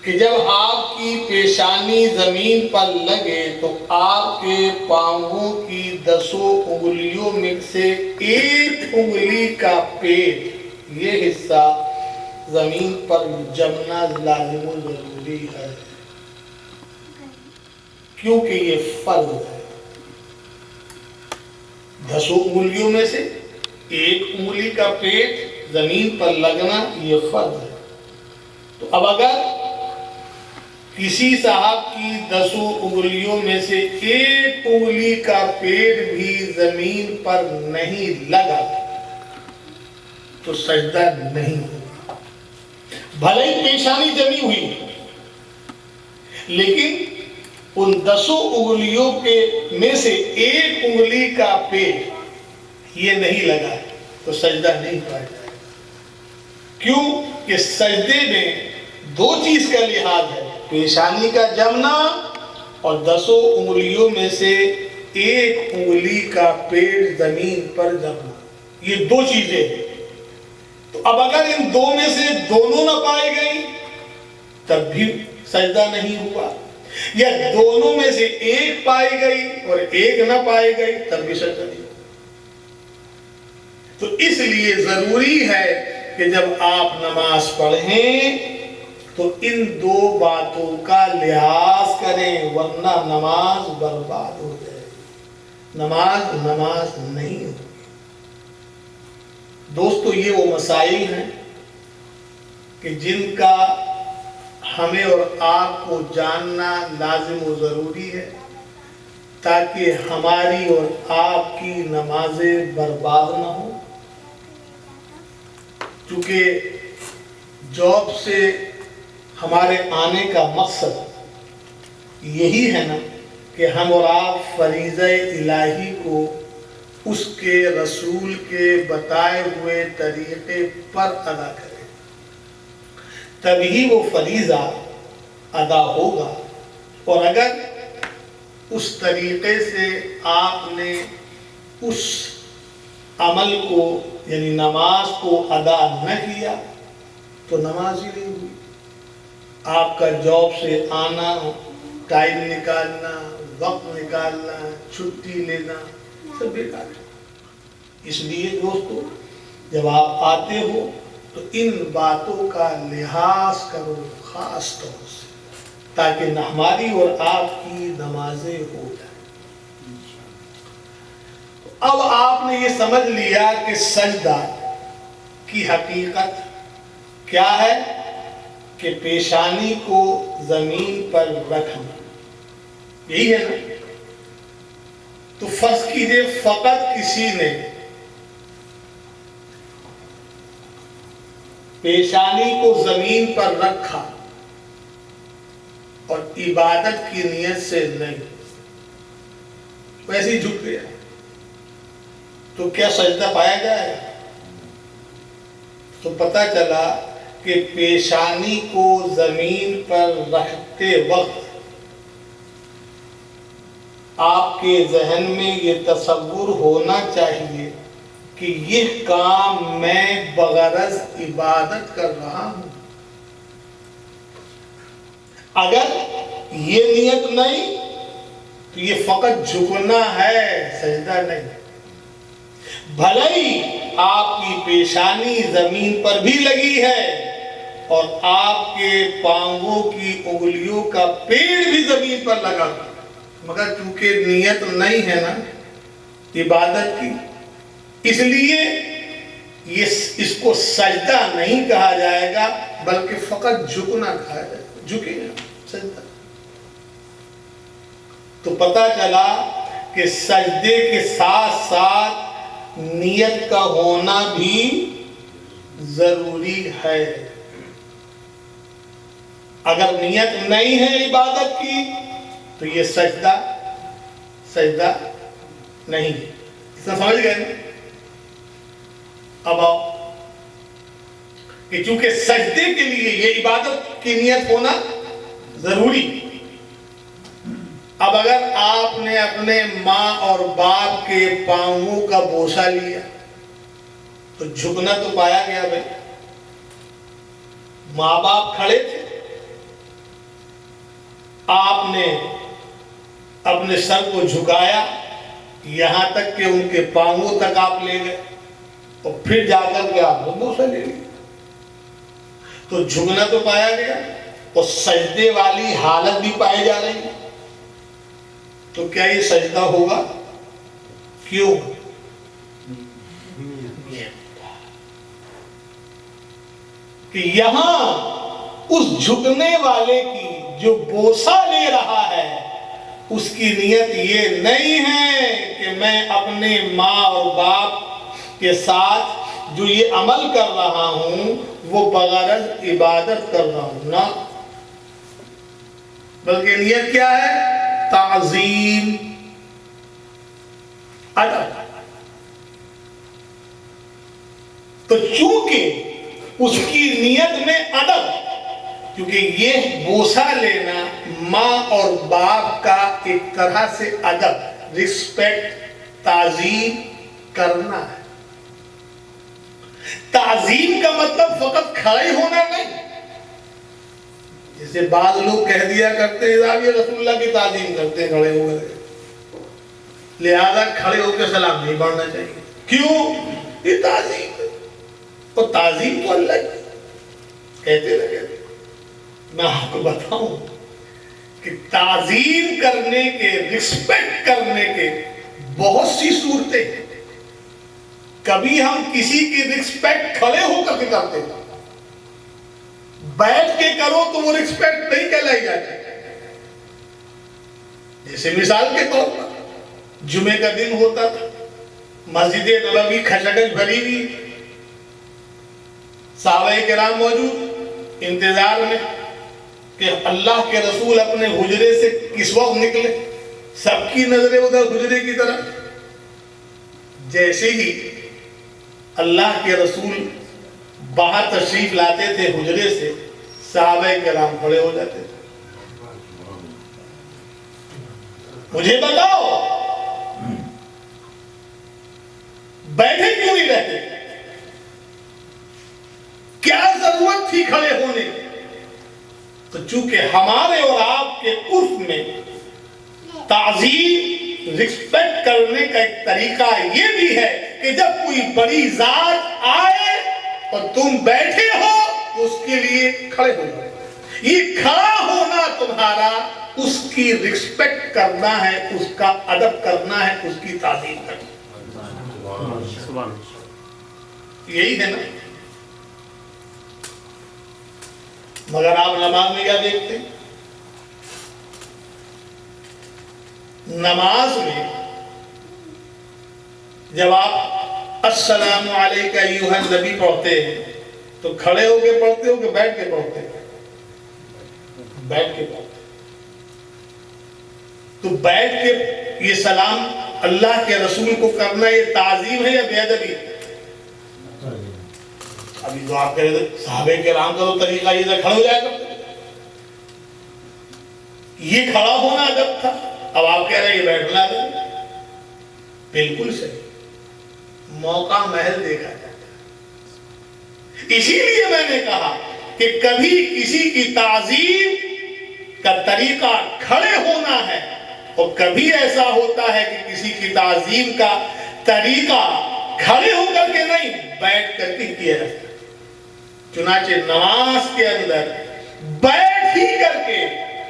کہ جب آپ کی پیشانی زمین پر لگے تو آپ کے پاؤں کی 10 انگلیوں میں سے ایک انگلی کا پیٹ، یہ حصہ زمین پر جمنا لازم و ضروری ہے، کیونکہ یہ فرض ہے۔ 10 انگلیوں میں سے ایک انگلی کا پیٹ زمین پر لگنا یہ فرض ہے۔ تو اب اگر کسی صاحب کی 10 انگلیوں میں سے ایک انگلی کا پیٹ بھی زمین پر نہیں لگا تو سجدہ نہیں ہوگا، بھلے ہی پیشانی جمی ہوئی، لیکن ان 10 انگلیوں کے میں سے ایک انگلی کا پیٹ یہ نہیں لگا تو سجدہ نہیں پائے جائے۔ کیوں کہ سجدے میں 2 چیز کا لحاظ ہے، پیشانی کا جمنا اور 10 انگلیوں میں سے ایک انگلی کا پیٹ زمین پر جمنا، یہ 2 چیزیں ہیں۔ تو اب اگر ان 2 میں سے دونوں نہ پائے گئی تب بھی سجدہ نہیں ہوا، یا دونوں میں سے ایک پائی گئی اور ایک نہ پائی گئی تب بھی سجدہ نہیں ہوا۔ تو اس لیے ضروری ہے کہ جب آپ نماز پڑھیں تو ان 2 باتوں کا لحاظ کریں، ورنہ نماز برباد ہو جائے، نماز نہیں ہوگی۔ دوستو، یہ وہ مسائل ہیں کہ جن کا ہمیں اور آپ کو جاننا لازم و ضروری ہے تاکہ ہماری اور آپ کی نمازیں برباد نہ ہوں۔ چونکہ جاب سے ہمارے آنے کا مقصد یہی ہے نا کہ ہم اور آپ فریضہ الہی کو اس کے رسول کے بتائے ہوئے طریقے پر ادا کریں، تبھی وہ فریضہ ادا ہوگا۔ اور اگر اس طریقے سے آپ نے اس عمل کو یعنی نماز کو ادا نہ کیا تو نماز ہی نہیں ہوئی۔ آپ کا جاب سے آنا، ٹائم نکالنا، وقت نکالنا، چھٹی لینا سب بیکار ہے۔ اس لیے دوستو، جب آپ آتے ہو تو ان باتوں کا لحاظ کرو خاص طور سے، تاکہ ہماری اور آپ کی نمازیں ہو جائیں۔ اب آپ نے یہ سمجھ لیا کہ سجدہ کی حقیقت کیا ہے کہ پیشانی کو زمین پر رکھنا، یہی ہے نا؟ تو فرض کیجئے فقط کسی نے پیشانی کو زمین پر رکھا اور عبادت کی نیت سے نہیں، ویسے ہی جھک گیا، تو کیا سجدہ پایا جائے گا؟ تو پتہ چلا کہ پیشانی کو زمین پر رکھتے وقت آپ کے ذہن میں یہ تصور ہونا چاہیے کہ یہ کام میں بغرض عبادت کر رہا ہوں۔ اگر یہ نیت نہیں تو یہ فقط جھکنا ہے، سجدہ نہیں۔ بھلے ہی آپ کی پیشانی زمین پر بھی لگی ہے اور آپ کے پاؤں کی انگلیوں کا پیڑ بھی زمین پر لگا، مگر چونکہ نیت نہیں ہے نا عبادت کی، اس لیے اس کو سجدہ نہیں کہا جائے گا بلکہ فقط جھکنا کہا جائے گا، جھکے گا سجدہ۔ تو پتہ چلا کہ سجدے کے ساتھ ساتھ نیت کا ہونا بھی ضروری ہے۔ اگر نیت نہیں ہے عبادت کی تو یہ سجدہ نہیں ہے۔ اس میں سمجھ گئے نا؟ اب آؤ کہ چونکہ سجدے کے لیے یہ عبادت کی نیت ہونا ضروری، اب اگر آپ نے اپنے ماں اور باپ کے پاؤں کا بوسہ لیا تو جھکنا تو پایا گیا بھائی، ماں باپ کھڑے تھے آپ نے اپنے سر کو جھکایا یہاں تک کہ ان کے پاؤں تک آپ لے گئے اور پھر جا کر کے آپ نے بوسہ لے لی. تو جھکنا تو پایا گیا اور سجدے والی حالت بھی پائی جا رہی ہے. تو کیا یہ سجدہ ہوگا؟ کیوں؟ کہ یہاں اس جھکنے والے کی جو بوسہ لے رہا ہے اس کی نیت یہ نہیں ہے کہ میں اپنے ماں اور باپ کے ساتھ جو یہ عمل کر رہا ہوں وہ بغرض عبادت کر رہا ہوں، نہ، بلکہ نیت کیا ہے؟ تعظیم، ادب. تو چونکہ اس کی نیت میں ادب، کیونکہ یہ بوسہ لینا ماں اور باپ کا ایک طرح سے ادب، رسپیکٹ، تعظیم کرنا ہے. تعظیم کا مطلب فقط کھڑے ہونا نہیں. جیسے بعض لوگ کہہ دیا کرتے ہیں یہ رسول اللہ کی تعظیم کرتے ہیں کھڑے ہو گئے، لہذا کھڑے ہو کے سلام نہیں پڑھنا چاہیے. کیوں؟ یہ تعظیم ہے، اور تعظیم تو اللہ کی کہتے رہے. میں آپ کو بتاؤں کہ تعظیم کرنے کے، رسپیکٹ کرنے کے بہت سی صورتیں ہیں. کبھی ہم کسی کی رسپیکٹ کھڑے ہو کر کے کرتے ہیں، بیٹھ کے کرو تو وہ رسپیکٹ نہیں کہلائی جاتی. جیسے مثال کے طور پر جمعے کا دن ہوتا تھا، مسجد نبوی کھچکش بھری ہوئی، صحابہ کرام موجود انتظار میں کہ اللہ کے رسول اپنے حجرے سے کس وقت نکلے. سب کی نظریں ادھر حجرے کی طرف. جیسے ہی اللہ کے رسول باہر تشریف لاتے تھے حجرے سے، صحابہ کرام کھڑے ہو جاتے تھے. مجھے بتاؤ بیٹھے کیوں نہیں رہتے؟ کیا ضرورت تھی کھڑے ہونے کی؟ تو چونکہ ہمارے اور آپ کے عرف میں تعظیم، رسپیکٹ کرنے کا ایک طریقہ یہ بھی ہے کہ جب کوئی بڑی ذات آئے اور تم بیٹھے ہو تو اس کے لیے کھڑے ہو جاؤ. یہ کھڑا ہونا تمہارا اس کی رسپیکٹ کرنا ہے، اس کا ادب کرنا ہے، اس کی تعظیم کرنا. یہی ہے نا. مگر آپ نماز میں کیا دیکھتے ہیں؟ نماز میں جب آپ السلام علیکہ ایھا النبی پڑھتے ہیں تو کھڑے ہو کے پڑھتے ہو کہ بیٹھ کے پڑھتے ہیں؟ بیٹھ کے پڑھتے. تو بیٹھ کے یہ سلام اللہ کے رسول کو کرنا یہ تعظیم ہے یا بے ادبی؟ ابھی جو آپ کہہ رہے تھے صحابہ کرام کا تو طریقہ یہ تھا کھڑے ہو جایا کرتے، یہ کھڑا ہونا ادب تھا. اب آپ کہہ رہے ہیں یہ بیٹھنا ادب. بالکل صحیح، موقع محل دیکھا جاتا ہے. اسی لیے میں نے کہا کہ کبھی کسی کی تعظیم کا طریقہ کھڑے ہونا ہے اور کبھی ایسا ہوتا ہے کہ کسی کی تعظیم کا طریقہ کھڑے ہو کر کے نہیں، بیٹھ کر کے کیا ہے. چنانچہ نماز کے اندر بیٹھ ہی کر کے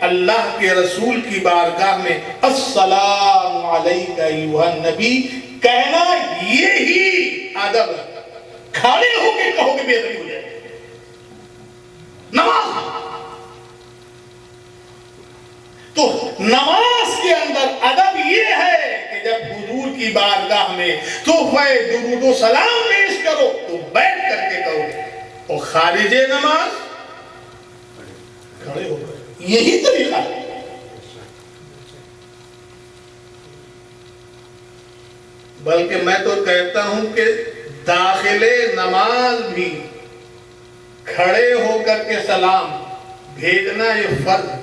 اللہ کے رسول کی بارگاہ میں السلام علیکہ ایھا النبی کہنا یہی ادب ہے. کھڑے ہو کے کہو کہ بے ادبی ہو جائے نماز. تو نماز کے اندر ادب یہ ہے کہ جب حضور کی بارگاہ میں تحفہ درود و سلام پیش کرو تو بیٹھ کر کے کرو، اور خارج نماز کھڑے ہو گئے. یہی طریقہ ہے. بلکہ میں تو کہتا ہوں کہ داخل نماز بھی کھڑے ہو کر کے سلام بھیجنا یہ فرض ہے.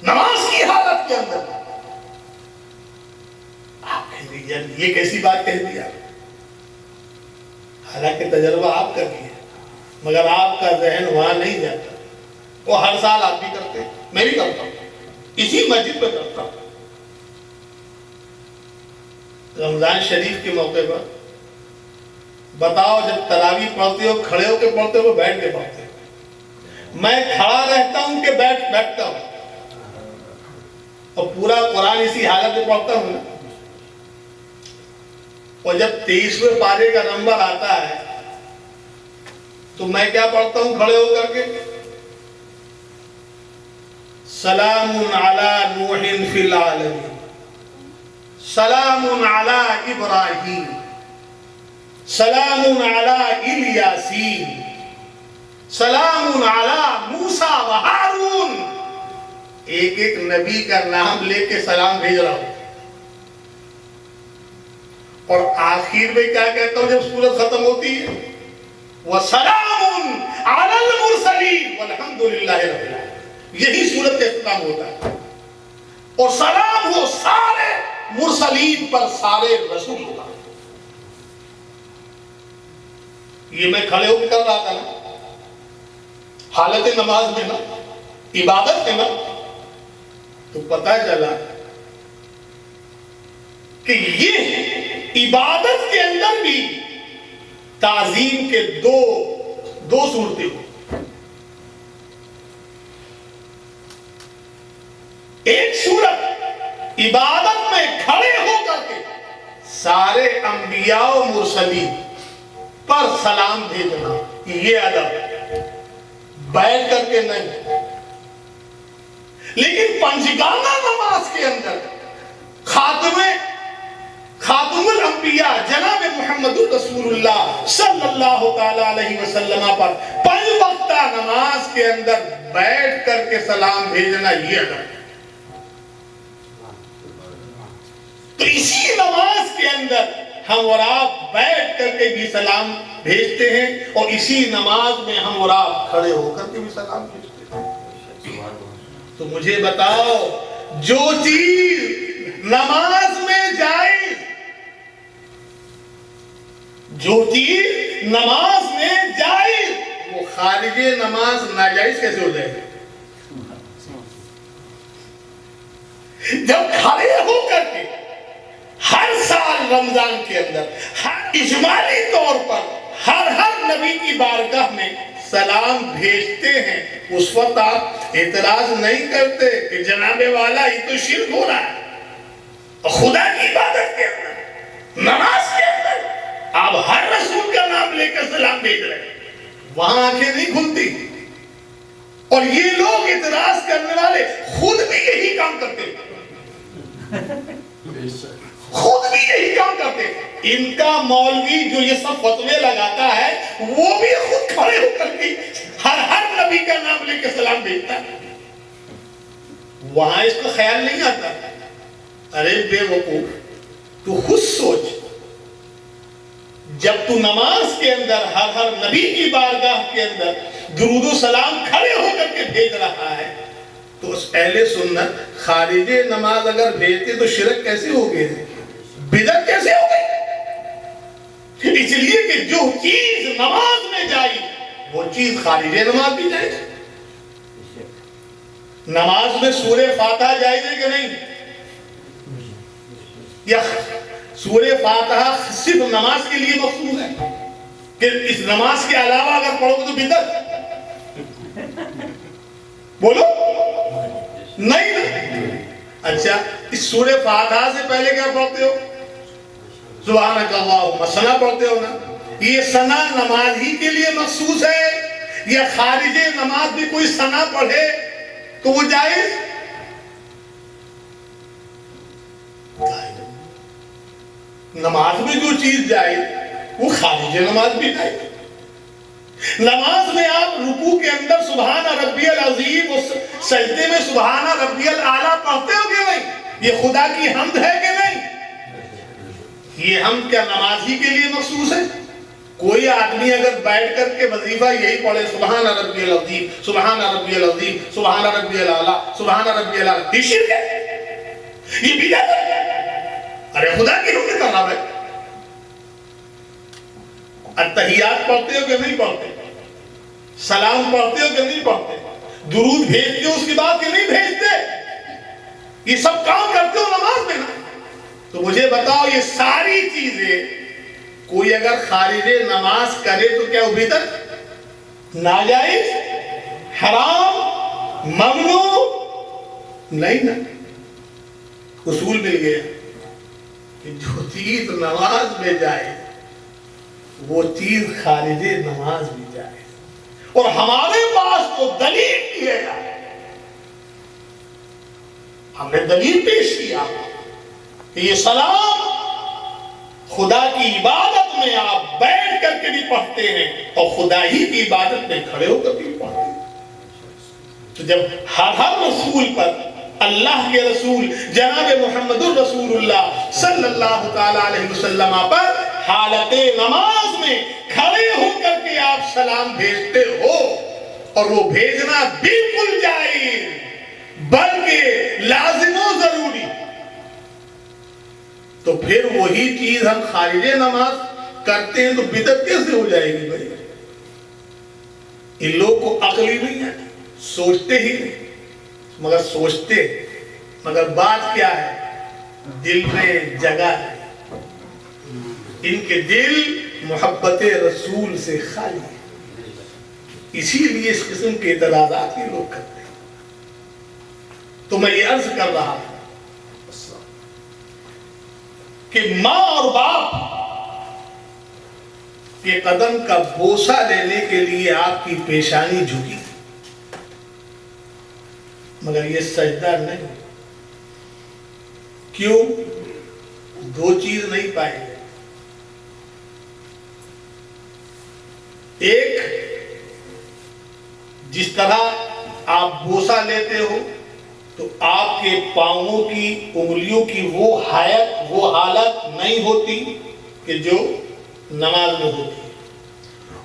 نماز کی حالت کے اندر آپ کہہ دیجیے یہ کیسی بات کہہ دیا، حالانکہ تجربہ آپ کر دیا. مگر آپ کا ذہن وہاں نہیں جاتا. وہ ہر سال آپ بھی کرتے ہیں، میں بھی کرتا ہوں، اسی مسجد پہ کرتا ہوں. رمضان شریف کے موقع پر بتاؤ، جب تراویح پڑھتے ہو کھڑے ہو کے پڑھتے ہو بیٹھ کے پڑھتے ہو؟ میں کھڑا رہتا ہوں کہ بیٹھتا ہوں، اور پورا قرآن اسی حالت میں پڑھتا ہوں نا. اور جب 23ویں پارے کا نمبر آتا ہے تو میں کیا پڑھتا ہوں کھڑے ہو کر کے؟ سلام علی نوح فی العالمین، سلام علی ابراہیم، سلام علی الیاسین، سلام علی موسیٰ و ہارون. ایک ایک نبی کا نام لے کے سلام بھیج رہا ہوں. اور آخر میں کیا کہتا ہوں جب سورت ختم ہوتی ہے؟ وَسَلَامٌ عَلَى الْمُرْسَلِينَ وَالْحَمْدُ لِلَّهِ رَبِّ الْعَالَمِينَ. یہی سورت کا اختتام ہوتا ہے. اور سلام ہو سارے مرسلین پر، سارے رسول پر. یہ میں کھڑے ہو کے کر رہا تھا نا، حالت نماز میں نا، عبادت میں نا. تو پتہ چلا کہ یہ عبادت کے اندر بھی تعظیم کے دو صورتیں ہوں. ایک صورت عبادت میں کھڑے ہو کر کے سارے انبیاء و مرسلین پر سلام بھیجنا، یہ ادب. بیٹھ کر کے نہیں. لیکن پنجگانہ نماز کے اندر خاتم الانبیاء جناب محمد رسول اللہ صلی اللہ تعالی علیہ وسلم پر 5 وقتہ نماز کے اندر بیٹھ کر کے سلام بھیجنا، یہ ادب. تو اسی نماز کے اندر ہم اور آپ بیٹھ کر کے بھی سلام بھیجتے ہیں، اور اسی نماز میں ہم اور آپ کھڑے ہو کر کے بھی سلام بھیجتے ہیں. تو مجھے بتاؤ، جو چیز نماز میں جائز، جو چیز نماز میں جائز، وہ خارج نماز ناجائز کیسے ہو جائے گی؟ جب کھڑے ہو کر کے ہر سال رمضان کے اندر اجمالی طور پر ہر نبی کی بارگاہ میں سلام بھیجتے ہیں، اس وقت آپ اعتراض نہیں کرتے کہ جناب والا یہ تو شرک ہو رہا ہے. خدا کی عبادت کے اندر، نماز کے اندر آپ ہر رسول کا نام لے کر سلام بھیج رہے ہیں، وہاں آنکھیں نہیں کھلتی. اور یہ لوگ اعتراض کرنے والے خود بھی یہی کام کرتے ہیں، خود بھی یہی کام کرتے ہیں. ان کا مولوی جو یہ سب فتوے لگاتا ہے، وہ بھی خود کھڑے ہو کر کے ہر نبی کا نام لے کے سلام بھیجتا ہے. وہاں اس کو خیال نہیں آتا. ارے بے وقوف، تو خود سوچ، جب تو نماز کے اندر ہر نبی کی بارگاہ کے اندر درود و سلام کھڑے ہو کر کے بھیج رہا ہے، تو اس اہل سنت خارج نماز اگر بھیجتے تو شرک کیسے ہو گئے، بدعت کیسے ہو گئی؟ اس لیے کہ جو چیز نماز میں جائے وہ چیز خارج نماز بھی جائے. نماز میں سورہ فاتحہ جائز ہے کہ نہیں؟ یا سورہ فاتحہ صرف نماز کے لیے مخصوص ہے کہ اس نماز کے علاوہ اگر پڑھو گے تو بدعت؟ بولو نہیں. اچھا، اس سورہ فاتحہ سے پہلے کیا پڑھتے ہو؟ سبحانک اللہم ثنا پڑھتے ہو نا. یہ ثنا نماز ہی کے لیے مخصوص ہے، یا خارج نماز بھی کوئی ثنا پڑھے تو وہ جائز؟ نماز میں جو چیز جائز وہ خارج نماز بھی جائز. نماز میں آپ رکوع کے اندر سبحان ربی العظیم اور سجدے میں سبحان ربی الاعلیٰ پڑھتے ہو کہ نہیں؟ یہ خدا کی حمد ہے کہ نہیں؟ یہ حمد کیا نماز ہی کے لیے مخصوص ہے؟ کوئی آدمی اگر بیٹھ کر کے وظیفہ یہی پڑھے سبحان ربی العظیم، سبحان ربی العظیم، سبحان ربی الاعلیٰ، سبحان ربی الاعلیٰ، یہ شرک ہے، یہ بدعت ہے. ارے خدا کی حمد کر رہا ہے. اتحیات پڑھتے ہو کہ نہیں پڑھتے؟ سلام پڑھتے ہو کہ نہیں پڑھتے؟ درود بھیجتے ہو اس کے بعد کہ نہیں بھیجتے؟ یہ سب کام کرتے ہو نماز میں نا؟ تو مجھے بتاؤ یہ ساری چیزیں کوئی اگر خارج نماز کرے تو کیا وہ بدعت، ناجائز، حرام، ممنوع؟ نہیں نا۔ اصول مل گیا کہ جو چیز نماز میں جائے وہ چیز خارج نماز بھی جائے، اور ہمارے پاس تو دلیل بھی ہے، ہم نے دلیل پیش کیا کہ یہ سلام خدا کی عبادت میں آپ بیٹھ کر کے بھی پڑھتے ہیں اور خدا ہی کی عبادت میں کھڑے ہو کر بھی پڑھتے ہیں۔ تو جب ہر رسول پر، اللہ کے رسول جناب محمد الرسول اللہ صلی اللہ تعالی علیہ وسلم پر حالت نماز میں کھڑے ہو کر کے آپ سلام بھیجتے ہو، اور وہ بھیجنا بالکل جائز بلکہ لازم و ضروری، تو پھر وہی چیز ہم خارج نماز کرتے ہیں تو بدعت کیسے ہو جائے گی بھائی؟ ان لوگوں کو عقل ہی نہیں ہے، سوچتے ہی نہیں، مگر سوچتے، مگر بات کیا ہے؟ دل میں جگہ ہے، ان کے دل محبت رسول سے خالی ہے، اسی لیے اس قسم کے اعتراضات ہی لوگ کرتے ہیں۔ تو میں یہ عرض کر رہا ہوں کہ ماں اور باپ کے قدم کا بوسہ لینے کے لیے آپ کی پیشانی جھکی، مگر یہ سجدہ نہیں۔ کیوں؟ دو چیز نہیں پائے گے، ایک جس طرح آپ بوسہ لیتے ہو تو آپ کے پاؤں کی انگلیوں کی وہ حالت نہیں ہوتی کہ جو نماز میں ہوتی ہے،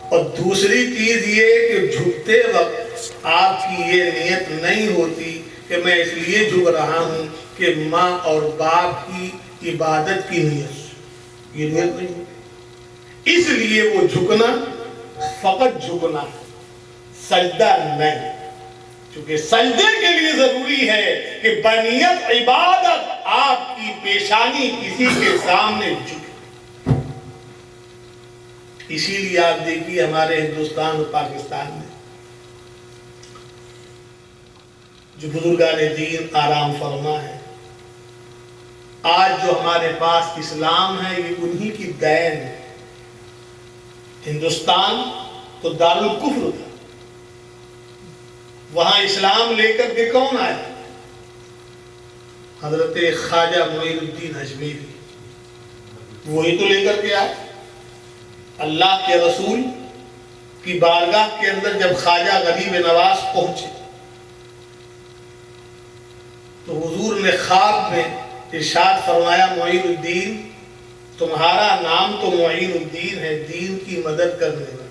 اور دوسری چیز یہ کہ جھکتے وقت آپ کی یہ نیت نہیں ہوتی کہ میں اس لیے جھک رہا ہوں کہ ماں اور باپ کی عبادت کی نیت، یہ نیت نہیں ہوتی، اس لیے وہ جھکنا فقط جھکنا، سجدہ نہیں، کیونکہ سجدے کے لیے ضروری ہے کہ بنیت عبادت آپ کی پیشانی کسی کے سامنے جھکے۔ اسی لیے آپ دیکھیے ہمارے ہندوستان اور پاکستان میں جو بزرگان دین آرام فرما ہے، آج جو ہمارے پاس اسلام ہے یہ انہی کی دین ہے۔ ہندوستان تو دارالکفر تھا، وہاں اسلام لے کر کے کون آئے؟ حضرت خواجہ معین الدین اجمیری، وہی تو لے کر کے آئے۔ اللہ کے رسول کی بارگاہ کے اندر جب خواجہ غریب نواز پہنچے تو حضور نے خواب میں ارشاد فرمایا، معین الدین تمہارا نام تو معین الدین ہے، دین کی مدد کرنے والا،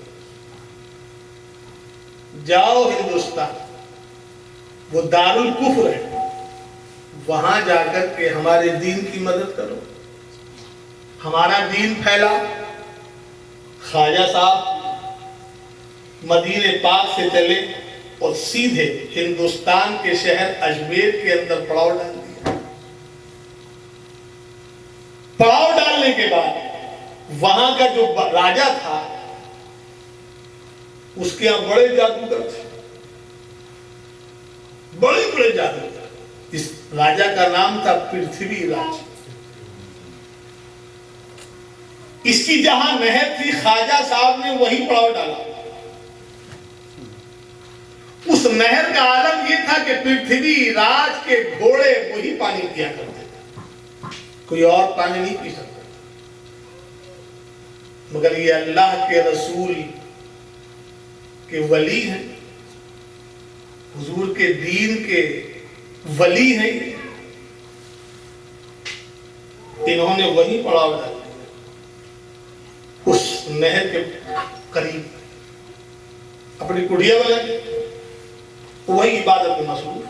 جاؤ ہندوستان، وہ دارالکفر ہے، وہاں جا کر کے ہمارے دین کی مدد کرو، ہمارا دین پھیلا۔ خواجہ صاحب مدینہ پاک سے چلے اور سیدھے ہندوستان کے شہر اجمیر کے اندر پڑاؤ ڈال دیا۔ پڑاؤ ڈالنے کے بعد وہاں کا جو راجہ تھا اس کے یہاں بڑے جادوگر تھے، بڑے جادوگر۔ اس راجہ کا نام تھا پرتھوی راج۔ اس کی جہاں نہر تھی خواجہ صاحب نے وہی پڑاؤ ڈالا۔ اس نہر کا عالم یہ تھا کہ پرتھوی راج کے گھوڑے وہی پانی پیا کرتے تھے، کوئی اور پانی نہیں پی سکتا، مگر یہ اللہ کے رسول کے ولی ہیں، حضور کے دین کے ولی ہیں، انہوں نے وہی پڑاؤ ڈالا اس نہر کے قریب، اپنی کڑیا بنا کے وہی عبادت میں مصروف۔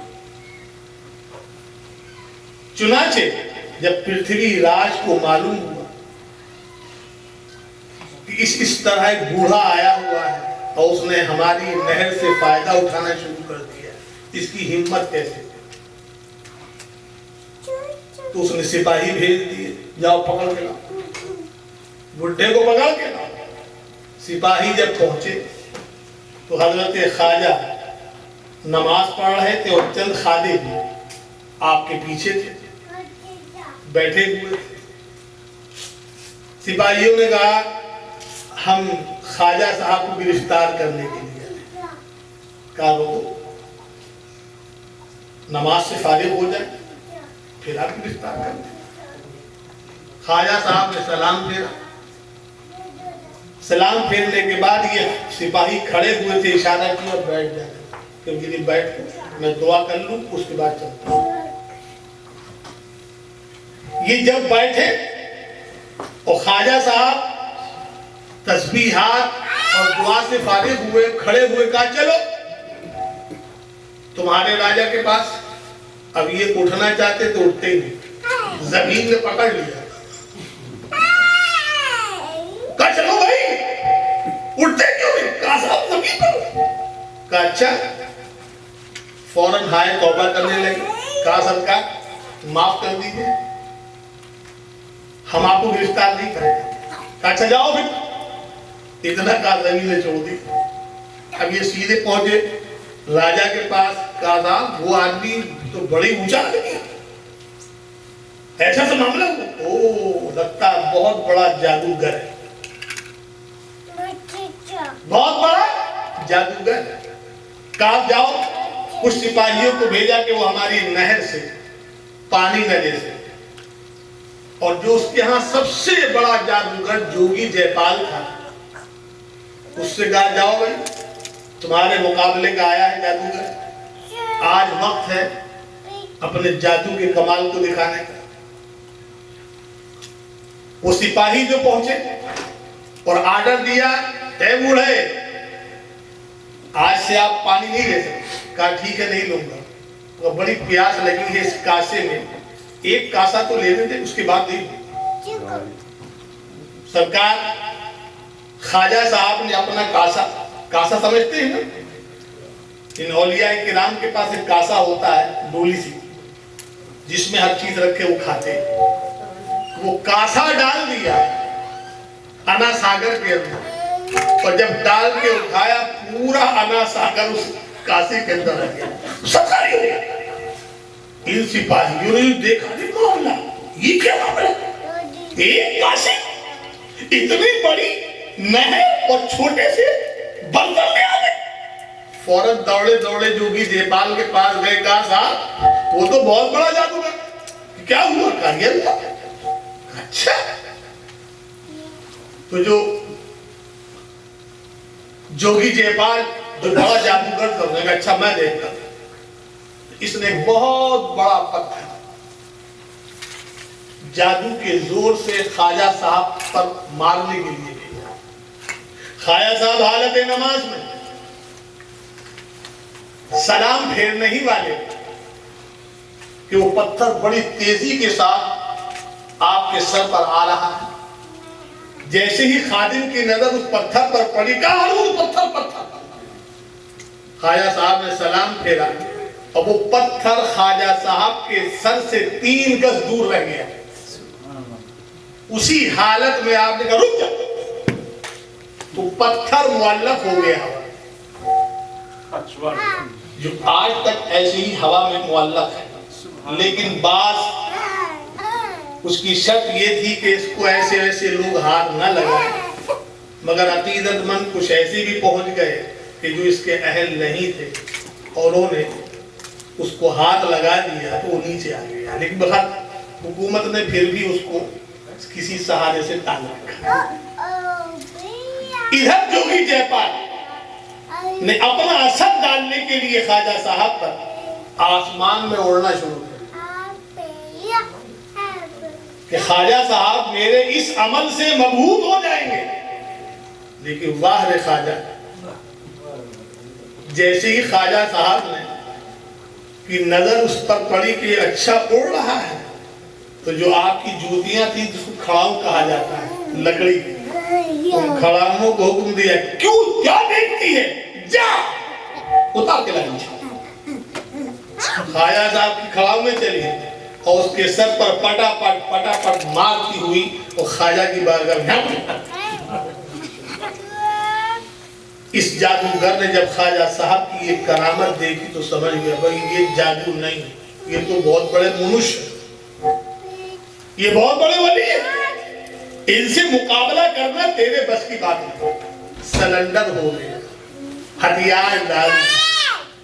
چنانچہ جب پرتھوی راج کو معلوم ہوا کہ اس طرح ایک بوڑھا آیا ہوا ہے اور اس نے ہماری نہر سے فائدہ اٹھانا شروع کر دیا، اس کی ہمت کیسے؟ تو اس نے سپاہی بھیج دیے، جاؤ پکڑ کے لاؤ، بڈھے کو پکڑ کے لاؤ۔ سپاہی جب پہنچے تو حضرت خواجہ نماز پڑھ رہے تھے اور چند خادم آپ کے پیچھے تھے، بیٹھے ہوئے تھے۔ سپاہیوں نے کہا ہم خواجہ صاحب کو گرفتار کرنے کے لیے آئے۔ کہا روکو، نماز سے فارغ ہو جائے پھر آپ گرفتار کر دیں۔ خواجہ صاحب نے سلام پھیرا، سلام پھیرنے کے بعد یہ سپاہی کھڑے ہوئے تھے، اشارہ کیا اور بیٹھ جائے، کیونکہ یہ بیٹھ میں دعا کر لوں اس کے بعد چلتا ہوں۔ یہ جب بیٹھے اور خواجہ صاحب تسبیحات اور دعا سے فارغ ہوئے، کھڑے ہوئے، کہا چلو تمہارے راجہ کے پاس۔ اب یہ اٹھنا چاہتے تو اٹھتے ہی نہیں، زمین نے پکڑ لیا۔ کہا چلو بھائی، اٹھتے کیوں نہیں؟ کہا صاحب زمین پر۔ کہا اچھا۔ فوراً ہائے توبہ کرنے لگے۔ کہا سرکار معاف کر دیجئے، ہم آپ کو گرفتار نہیں کریں گے۔ کہا اچھا جاؤ پھر۔ اتنا کہا زمین نے چھوڑ دی۔ اب یہ سیدھے پہنچے راجہ کے پاس۔ کہا صاحب وہ آدمی تو بڑی اونچا آدمی ہے، ایسا سا معاملہ ہوا؟ اوہ لگتا ہے بہت بڑا جادوگر ہے، بہت بڑا جادوگر ہے۔ کہا جاؤ کچھ سپاہیوں کو بھیجا کہ وہ ہماری نہر سے پانی نہ لے سکے، اور جو اس کے ہاں سب سے بڑا جادوگر جوگی جے پال تھا، اس سے کہا جاؤ بھائی تمہارے مقابلے کا آیا ہے جادوگر، آج وقت ہے اپنے جادو کے کمال کو دکھانے کا۔ وہ سپاہی جو پہنچے اور آرڈر دیا، اے بوڑھے آج سے آپ پانی نہیں لے سکتے۔ کہا ٹھیک ہے نہیں لوں گا۔ وہ بڑی پیاس لگی ہے اس کاسے میں، ایک کاسا تو لینے دے، اس کے بعد نہیں۔ سرکار خواجہ صاحب نے اپنا کاسا سمجھتے ہیں نا، ان اولیاء کرام کے پاس ایک کاسا ہوتا ہے ڈولی سی، جس میں ہر چیز رکھے وہ کھاتے ہیں۔ وہ کاسا ڈال دیا انا ساگر کے اندر، اور جب ڈال کے اٹھایا پورا انا ساگر اس کاسے کے اندر رہ گیا، سکاری ہو گیا۔ ان سپاہیوں نے دیکھا نہیں معاملہ، یہ کیا معاملہ؟ ایک کاسے اتنی بڑی نہر اور چھوٹے سے برتن میں آ گئے۔ فوراً دوڑے دوڑے جوگی جے پال کے پاس گئے۔ کہا صاحب وہ تو بہت بڑا جادوگر، کیا ہوا؟ کہا یہ ہوا۔ اچھا تو جو جوگی جے پال جو بڑا جادوگر تھا، انہوں نے کہا اچھا میں دیکھتا ہوں۔ اس نے بہت بڑا پتھر جادو کے زور سے خواجہ صاحب پر مارنے کے لیے بھیجا۔ خواجہ صاحب حالت نماز میں سلام پھیرنے ہی والے کہ وہ پتھر بڑی تیزی کے ساتھ آپ کے سر پر آ رہا ہے۔ جیسے ہی خادم کی نظر اس پتھر پر پڑی، کہا حضور پتھر۔ خواجہ صاحب نے سلام پھیرا اور وہ پتھر خواجہ صاحب کے سر سے 3 گز دور رہ گیا۔ اسی حالت میں آپ نے کہا رک جا، تو پتھر معلق ہو گیا، جو آج تک ایسی ہی ہوا میں معلق ہے۔ لیکن بعض اس کی شرط یہ تھی کہ اس کو ایسے لوگ ہاتھ نہ لگائیں، مگر عقیدت مند کچھ ایسے بھی پہنچ گئے کہ جو اس کے اہل نہیں تھے، اور انہوں نے اس کو ہاتھ لگا دیا تو وہ نیچے آ گیا۔ لیکن بہت حکومت نے پھر بھی اس کو کسی سہارے سے ٹانگ رکھا۔ ادھر جوگی جے پال نے اپنا اثر ڈالنے کے لیے خواجہ صاحب پر آسمان میں اڑنا شروع کیا کہ خواجہ صاحب میرے اس عمل سے مبہوت ہو جائیں گے۔ لیکن واہ رے خواجہ، جیسے ہی خواجہ صاحب نے کی نظر اس پر پڑی کہ اچھا اڑ رہا ہے، تو جو آپ کی جوتیاں تھی جس کو کھڑاؤں کہا جاتا ہے لکڑی کی، ان کھڑاؤں کو حکم دیا کیوں کیا دیکھتی ہے؟ جا اتار کے لائی۔ خواجہ صاحب کی کھڑاؤ میں چلی اور اس کے سر پر پٹا پٹ مارتی ہوئی وہ خواجہ کی بارگاہ میں۔ اس جادوگر نے جب خواجہ صاحب کی یہ کرامت دیکھی تو سمجھ گیا بھائی یہ جادو نہیں، یہ تو بہت بڑے منوش ہیں، یہ بہت بڑے ولی ہیں، ان سے مقابلہ کرنا تیرے بس کی بات نہیں۔ سلنڈر ہو گیا، ہتھیار ڈال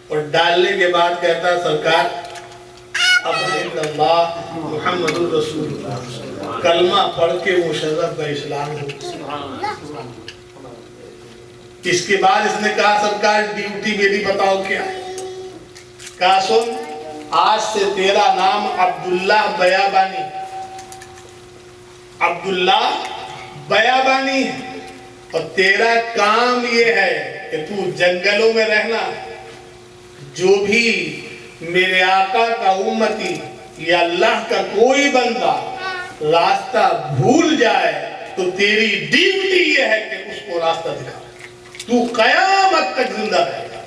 اور ڈالنے کے بعد کہتا سرکار اللہ محمد رسول اللہ، کلمہ پڑھ کے مشرف اسلام ہو۔ اس کے بعد اس نے کہا سرکار ڈیوٹی میری بتاؤ کیا؟ کہا سن، آج سے تیرا نام عبداللہ بیابانی، عبداللہ بیابانی ہے، اور تیرا کام یہ ہے کہ تو جنگلوں میں رہنا، جو بھی میرے آقا کا امتی یا اللہ کا کوئی بندہ راستہ بھول جائے تو تیری ڈیوٹی یہ ہے کہ اس کو راستہ دکھا، تو قیامت تک زندہ رہے گا۔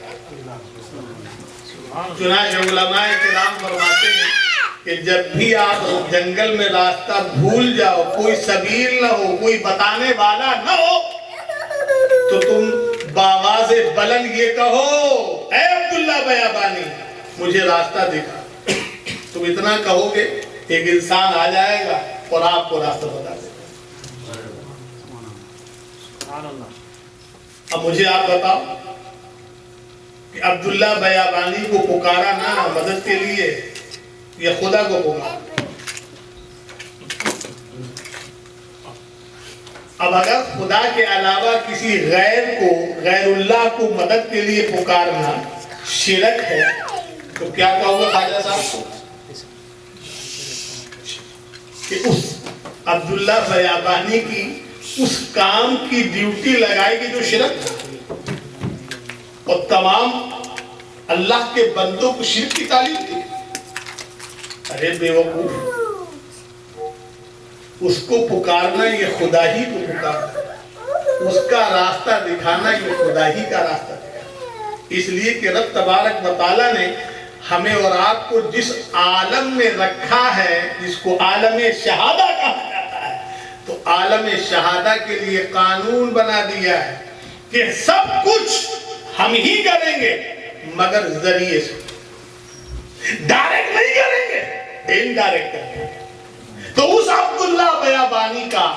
چنانچہ علماء کرام فرماتے ہیں کہ جب بھی آپ جنگل میں راستہ بھول جاؤ، کوئی سبیل نہ ہو، کوئی بتانے والا نہ ہو، تو تم بآواز بلند یہ کہو اے عبداللہ بیابانی مجھے راستہ دکھا۔ تم اتنا کہو گے ایک انسان آ جائے گا اور آپ کو راستہ بتا دے گا۔ اب مجھے آپ بتاؤ کہ عبداللہ بیابانی کو پکارا نہ مدد کے لیے یا خدا کو پکارا؟ اب اگر خدا کے علاوہ کسی غیر کو، غیر اللہ کو مدد کے لیے پکارنا شرک ہے تو کیا کہو گے خواجہ صاحب کو کہ اس عبداللہ بیابانی کی اس کام کی ڈیوٹی لگائے گی جو شرک ہے، اور تمام اللہ کے بندوں کو شرک کی تعلیم دی؟ ارے بیوقوف، اس کو پکارنا یہ خدا ہی کو پکارنا، اس کا راستہ دکھانا یہ خدا ہی کا راستہ دکھانا۔ اس لیے کہ رب تبارک و تعالیٰ نے ہمیں اور آپ کو جس عالم میں رکھا ہے، جس کو عالم شہادہ کہا جاتا ہے، تو عالم شہادہ کے لیے قانون بنا دیا ہے کہ سب کچھ ہم ہی کریں گے مگر ذریعے سے، ڈائریکٹ نہیں کریں گے، انڈائریکٹ کریں گے۔ تو اس عبداللہ بیابانی کا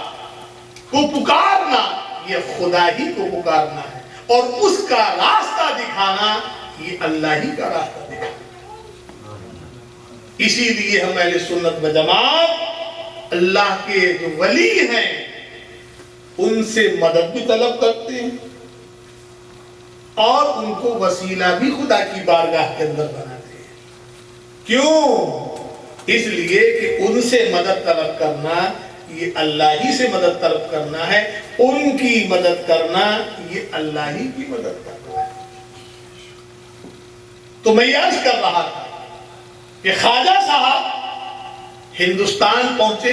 کو پکارنا یہ خدا ہی کو پکارنا ہے، اور اس کا راستہ دکھانا یہ اللہ ہی کا راستہ دکھانا۔ اسی لیے ہم اہل سنت و جماعت اللہ کے جو ولی ہیں ان سے مدد بھی طلب کرتے ہیں اور ان کو وسیلہ بھی خدا کی بارگاہ کے اندر بناتے ہیں۔ کیوں؟ اس لیے کہ ان سے مدد طلب کرنا یہ اللہ ہی سے مدد طلب کرنا ہے، ان کی مدد کرنا یہ اللہ ہی کی مدد کرنا ہے۔ تو میں یہ عرض کر رہا تھا کہ خواجہ صاحب ہندوستان پہنچے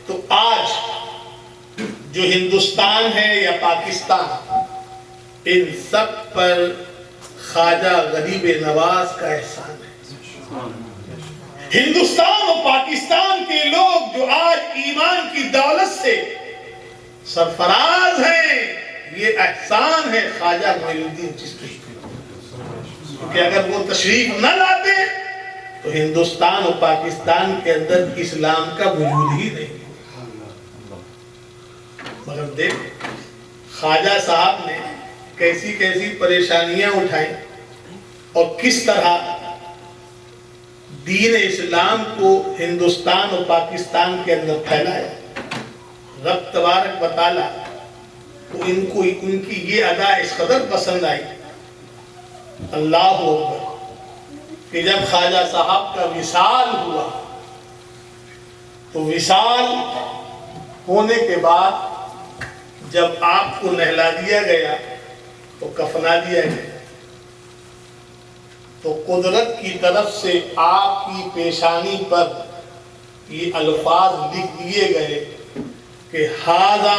تو آج جو ہندوستان ہے یا پاکستان، ان سب پر خواجہ غریب نواز کا احسان ہے۔ ہندوستان اور پاکستان کے لوگ جو آج ایمان کی دولت سے سرفراز ہیں، یہ احسان ہے خواجہ معین الدین چشتی، کیونکہ اگر وہ تشریف نہ لاتے تو ہندوستان اور پاکستان کے اندر اسلام کا وجود ہی نہیں۔ مگر دیکھ خواجہ صاحب نے کیسی کیسی پریشانیاں اٹھائیں اور کس طرح دین اسلام کو ہندوستان اور پاکستان کے اندر پھیلایا۔ رب تبارک و تعالیٰ کو ان کی یہ ادا اس قدر پسند آئی، اللہ اکبر، کہ جب خواجہ صاحب کا وصال ہوا تو وصال ہونے کے بعد جب آپ کو نہلا دیا گیا تو کفنا دیا گیا، تو قدرت کی طرف سے آپ کی پیشانی پر یہ الفاظ لکھ دیے گئے کہ ھذا